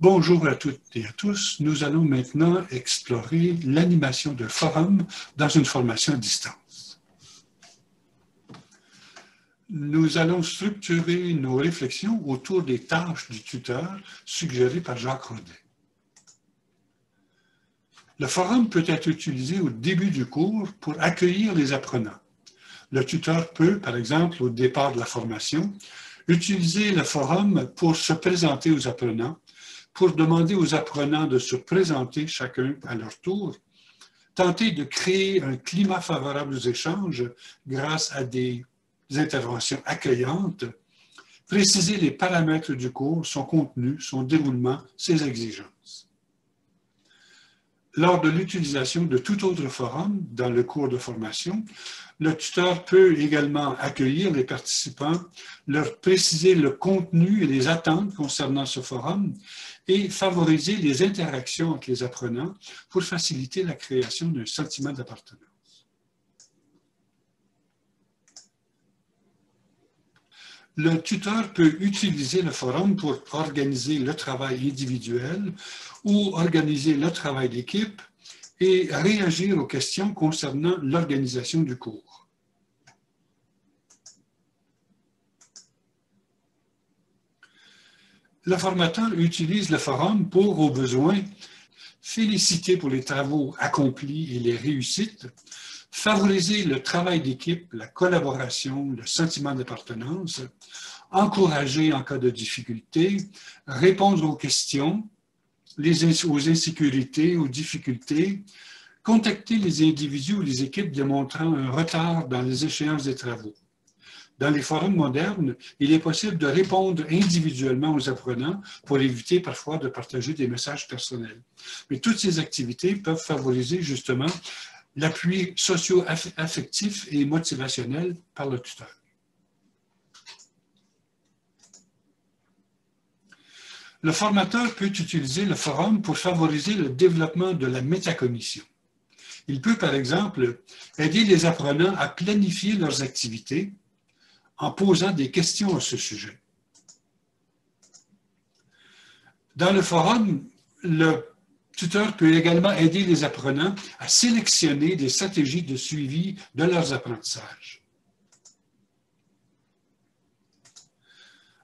Bonjour à toutes et à tous. Nous allons maintenant explorer l'animation de forum dans une formation à distance. Nous allons structurer nos réflexions autour des tâches du tuteur suggérées par Jacques Rodet. Le forum peut être utilisé au début du cours pour accueillir les apprenants. Le tuteur peut, par exemple, au départ de la formation, utiliser le forum pour se présenter aux apprenants, pour demander aux apprenants de se présenter chacun à leur tour, tenter de créer un climat favorable aux échanges grâce à des interventions accueillantes, préciser les paramètres du cours, son contenu, son déroulement, ses exigences. Lors de l'utilisation de tout autre forum dans le cours de formation, le tuteur peut également accueillir les participants, leur préciser le contenu et les attentes concernant ce forum et favoriser les interactions entre les apprenants pour faciliter la création d'un sentiment d'appartenance. Le tuteur peut utiliser le forum pour organiser le travail individuel ou organiser le travail d'équipe et réagir aux questions concernant l'organisation du cours. Le formateur utilise le forum pour, au besoin, féliciter pour les travaux accomplis et les réussites, favoriser le travail d'équipe, la collaboration, le sentiment d'appartenance, encourager en cas de difficulté, répondre aux questions, aux insécurités, aux difficultés, contacter les individus ou les équipes démontrant un retard dans les échéances des travaux. Dans les forums modernes, il est possible de répondre individuellement aux apprenants pour éviter parfois de partager des messages personnels. Mais toutes ces activités peuvent favoriser justement l'appui socio-affectif et motivationnel par le tuteur. Le formateur peut utiliser le forum pour favoriser le développement de la métacognition. Il peut, par exemple, aider les apprenants à planifier leurs activités en posant des questions à ce sujet. Dans le forum, le tuteur peut également aider les apprenants à sélectionner des stratégies de suivi de leurs apprentissages.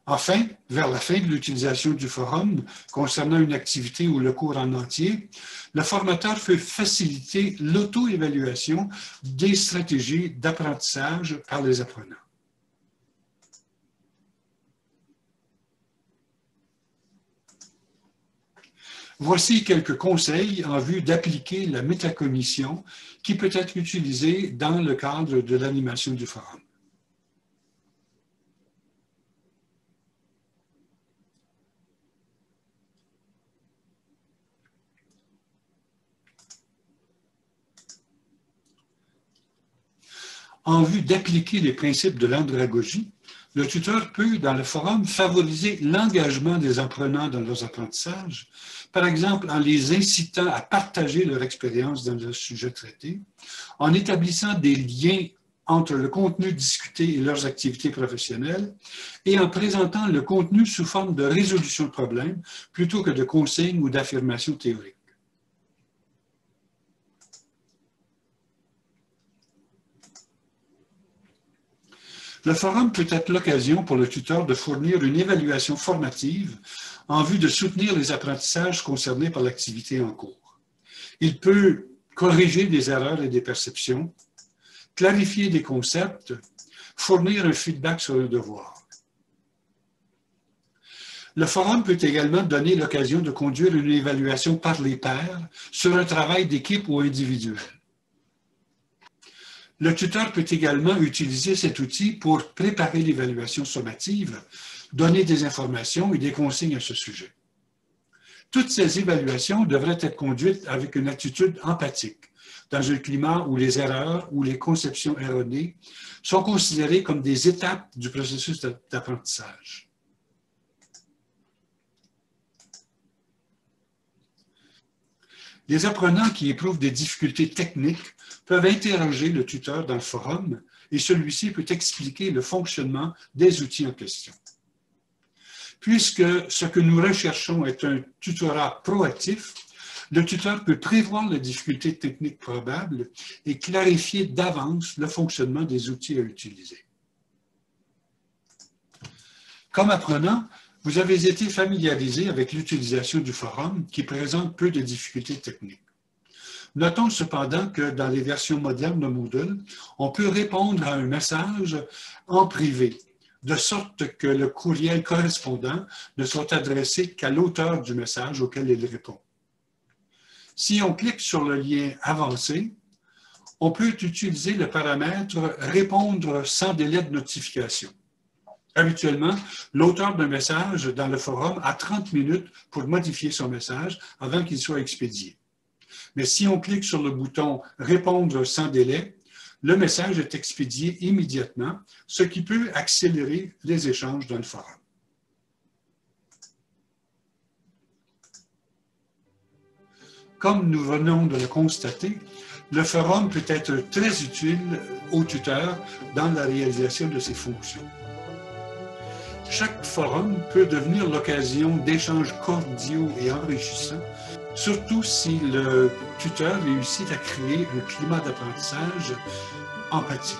Enfin, vers la fin de l'utilisation du forum, concernant une activité ou le cours en entier, le formateur peut faciliter l'auto-évaluation des stratégies d'apprentissage par les apprenants. Voici quelques conseils en vue d'appliquer la métacognition qui peut être utilisée dans le cadre de l'animation du forum. En vue d'appliquer les principes de l'andragogie, le tuteur peut, dans le forum, favoriser l'engagement des apprenants dans leurs apprentissages, par exemple en les incitant à partager leur expérience dans le sujet traité, en établissant des liens entre le contenu discuté et leurs activités professionnelles, et en présentant le contenu sous forme de résolution de problèmes plutôt que de consignes ou d'affirmations théoriques. Le forum peut être l'occasion pour le tuteur de fournir une évaluation formative en vue de soutenir les apprentissages concernés par l'activité en cours. Il peut corriger des erreurs et des perceptions, clarifier des concepts, fournir un feedback sur le devoir. Le forum peut également donner l'occasion de conduire une évaluation par les pairs sur un travail d'équipe ou individuel. Le tuteur peut également utiliser cet outil pour préparer l'évaluation sommative, donner des informations et des consignes à ce sujet. Toutes ces évaluations devraient être conduites avec une attitude empathique, dans un climat où les erreurs ou les conceptions erronées sont considérées comme des étapes du processus d'apprentissage. Les apprenants qui éprouvent des difficultés techniques peuvent interroger le tuteur dans le forum et celui-ci peut expliquer le fonctionnement des outils en question. Puisque ce que nous recherchons est un tutorat proactif, le tuteur peut prévoir les difficultés techniques probables et clarifier d'avance le fonctionnement des outils à utiliser. Comme apprenant, vous avez été familiarisé avec l'utilisation du forum qui présente peu de difficultés techniques. Notons cependant que dans les versions modernes de Moodle, on peut répondre à un message en privé, de sorte que le courriel correspondant ne soit adressé qu'à l'auteur du message auquel il répond. Si on clique sur le lien « Avancer », on peut utiliser le paramètre « Répondre sans délai de notification ». Habituellement, l'auteur d'un message dans le forum a 30 minutes pour modifier son message avant qu'il soit expédié. Mais si on clique sur le bouton « Répondre sans délai », le message est expédié immédiatement, ce qui peut accélérer les échanges dans le forum. Comme nous venons de le constater, le forum peut être très utile au tuteur dans la réalisation de ses fonctions. Chaque forum peut devenir l'occasion d'échanges cordiaux et enrichissants, surtout si le tuteur réussit à créer un climat d'apprentissage empathique.